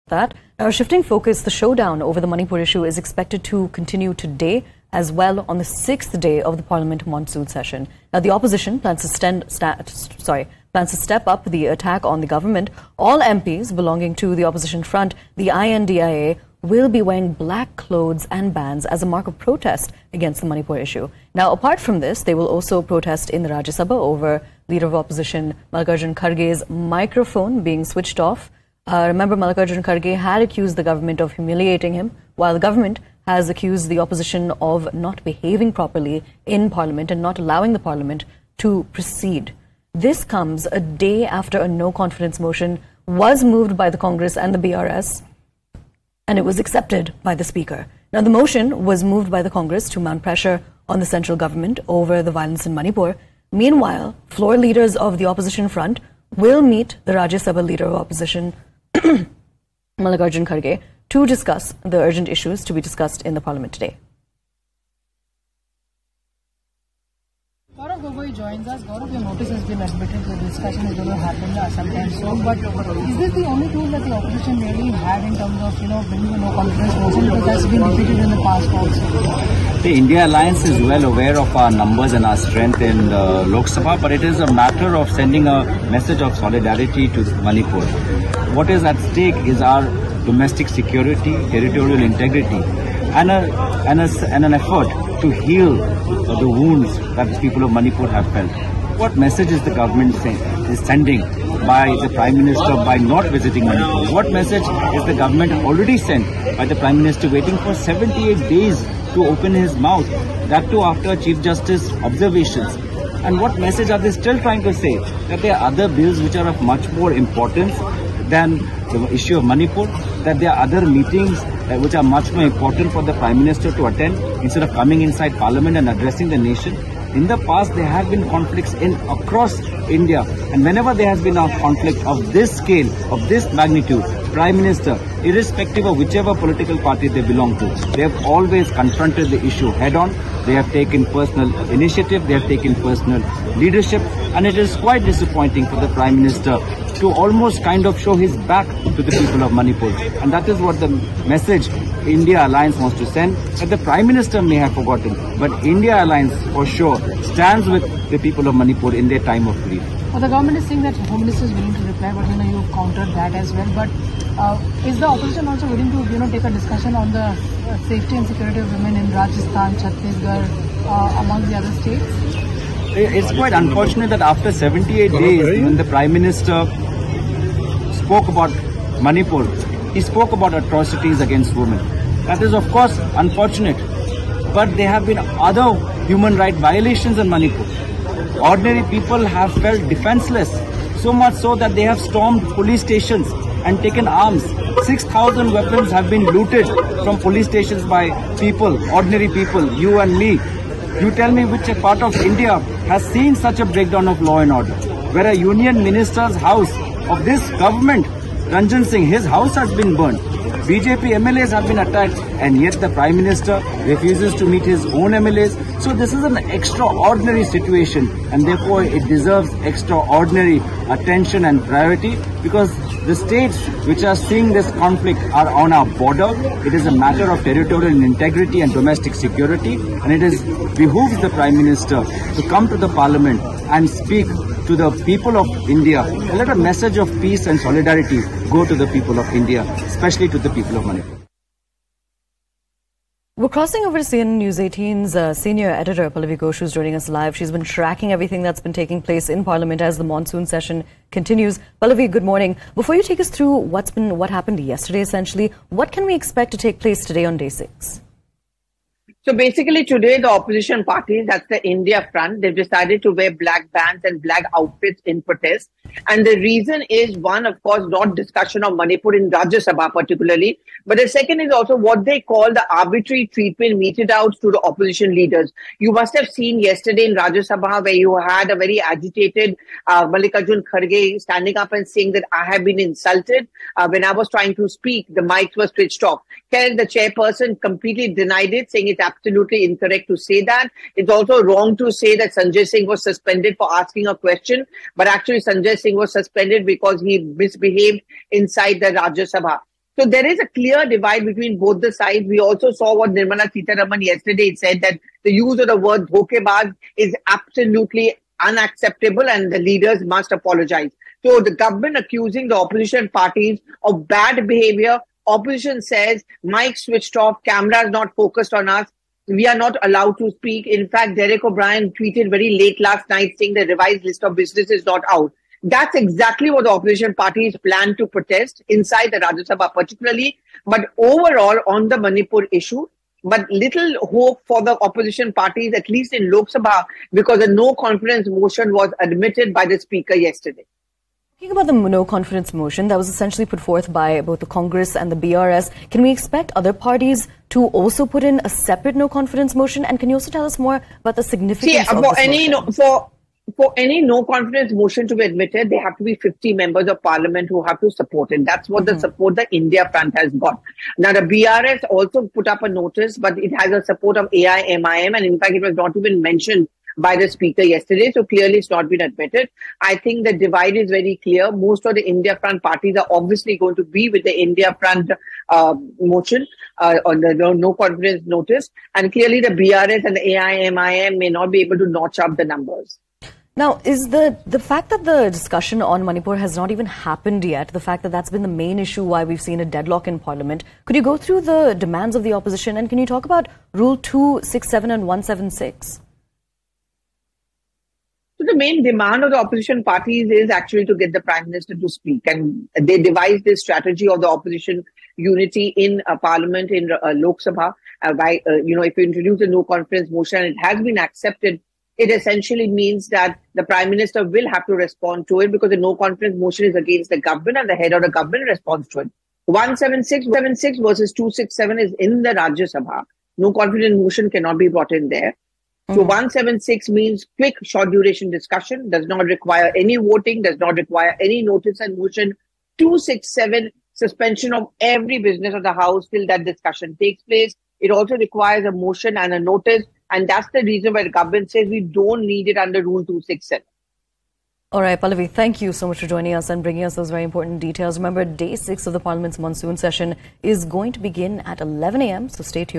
that. Now, shifting focus, the showdown over the Manipur issue is expected to continue today as well on the 6th day of the Parliament monsoon session. Now, the opposition plans to step up the attack on the government. All MPs belonging to the opposition front, the INDIA, will be wearing black clothes and bands as a mark of protest against the Manipur issue. Now, apart from this, they will also protest in the Rajya Sabha over Leader of Opposition Mallikarjunkharge's microphone being switched off. Remember, Mallikarjunkharge had accused the government of humiliating him, while the government has accused the opposition of not behaving properly in Parliament and not allowing the Parliament to proceed. This comes a day after a no-confidence motion was moved by the Congress and the BRS, and it was accepted by the Speaker. Now, the motion was moved by the Congress to mount pressure on the central government over the violence in Manipur. Meanwhile, floor leaders of the opposition front will meet the Rajya Sabha Leader of Opposition, Mallikarjunkharge, to discuss the urgent issues to be discussed in the Parliament today. Govt joins us. Govt, your notice has been admitted. The discussion is going to happen sometime soon. But is this the only tool that the opposition really had in terms of, bringing a no-confidence motion? Because that's been defeated in the past also. The India Alliance is well aware of our numbers and our strength in Lok Sabha, but it is a matter of sending a message of solidarity to Manipur. What is at stake is our domestic security, territorial integrity, and an effort to heal the wounds that the people of Manipur have felt. What message is the government sending by the Prime Minister by not visiting Manipur? What message is the government already sent by the Prime Minister waiting for 78 days to open his mouth, that too after Chief Justice observations? And what message are they still trying to say? That there are other bills which are of much more importance than the issue of Manipur, that there are other meetings which are much more important for the Prime Minister to attend instead of coming inside Parliament and addressing the nation. In the past, there have been conflicts across India, and whenever there has been a conflict of this scale, of this magnitude, Prime Minister, irrespective of whichever political party they belong to, they have always confronted the issue head-on. They have taken personal initiative, they have taken personal leadership, and it is quite disappointing for the Prime Minister to almost kind of show his back to the people of Manipur. And that is what the message India Alliance wants to send, that the Prime Minister may have forgotten, but India Alliance for sure stands with the people of Manipur in their time of grief. Well, the government is saying that Home Minister is willing to reply, but you countered that as well. But is the opposition also willing to take a discussion on the safety and security of women in Rajasthan, Chhattisgarh, among the other states? It's quite unfortunate that after 78 days, when the Prime Minister spoke about Manipur, he spoke about atrocities against women. That is, of course, unfortunate. But there have been other human rights violations in Manipur. Ordinary people have felt defenseless, so much so that they have stormed police stations and taken arms. 6,000 weapons have been looted from police stations by people, ordinary people, you and me. You tell me which part of India has seen such a breakdown of law and order, where a union minister's house of this government, Ranjan Singh, his house has been burned. BJP MLAs have been attacked, and yet the Prime Minister refuses to meet his own MLAs. So this is an extraordinary situation, and therefore it deserves extraordinary attention and priority, because the states which are seeing this conflict are on our border. It is a matter of territorial integrity and domestic security, and it behooves the Prime Minister to come to the Parliament and speak to the people of India, and let a message of peace and solidarity go to the people of India, especially to the people of Manipur. We're crossing over to CNN News 18's senior editor, Pallavi Ghosh, who's joining us live. She's been tracking everything that's been taking place in Parliament as the monsoon session continues. Pallavi, good morning. Before you take us through what happened yesterday, essentially, what can we expect to take place today on day 6? So basically today, the opposition party, that's the India Front, they've decided to wear black bands and black outfits in protest. And the reason is, one, of course, not discussion of Manipur in Rajya Sabha particularly, but the second is also what they call the arbitrary treatment meted out to the opposition leaders. You must have seen yesterday in Rajya Sabha where you had a very agitated Mallikarjunkharge standing up and saying that I have been insulted. When I was trying to speak, the mics were switched off. The chairperson completely denied it, saying it's absolutely incorrect to say that. It's also wrong to say that Sanjay Singh was suspended for asking a question, but actually Sanjay Singh was suspended because he misbehaved inside the Rajya Sabha. So there is a clear divide between both the sides. We also saw what Nirmala Sitharaman yesterday said, that the use of the word dhokebaz is absolutely unacceptable and the leaders must apologize. So the government accusing the opposition parties of bad behavior. Opposition says mic switched off, cameras not focused on us. We are not allowed to speak. In fact, Derek O'Brien tweeted very late last night saying the revised list of business is not out. That's exactly what the opposition parties plan to protest inside the Rajya Sabha particularly. But overall on the Manipur issue, but little hope for the opposition parties, at least in Lok Sabha, because a no confidence motion was admitted by the speaker yesterday. Talking about the no confidence motion that was essentially put forth by both the Congress and the BRS, can we expect other parties to also put in a separate no confidence motion? And can you also tell us more about the significance of this motion? For any no confidence motion to be admitted, there have to be 50 members of parliament who have to support it. That's what the support the India front has got. Now, the BRS also put up a notice, but it has a support of AIMIM, and in fact, it was not even mentioned by the speaker yesterday. So clearly it's not been admitted. I think the divide is very clear. Most of the India front parties are obviously going to be with the India front motion on the no confidence notice. And clearly the BRS and the AIMIM may not be able to notch up the numbers. Now, is the fact that the discussion on Manipur has not even happened yet, the fact that that's been the main issue why we've seen a deadlock in Parliament, could you go through the demands of the opposition and can you talk about Rule 267 and 176? So the main demand of the opposition parties is actually to get the Prime Minister to speak. And they devised this strategy of the opposition unity in Parliament, in Lok Sabha. If you introduce a no confidence motion, it has been accepted. It essentially means that the Prime Minister will have to respond to it because the no confidence motion is against the government and the head of the government responds to it. 176 versus 267 is in the Rajya Sabha. No confidence motion cannot be brought in there. So 176 means quick, short duration discussion, does not require any voting, does not require any notice and motion. 267, suspension of every business of the House till that discussion takes place. It also requires a motion and a notice. And that's the reason why the government says we don't need it under Rule 267. All right, Pallavi, thank you so much for joining us and bringing us those very important details. Remember, day 6 of the Parliament's monsoon session is going to begin at 11 a.m., so stay tuned.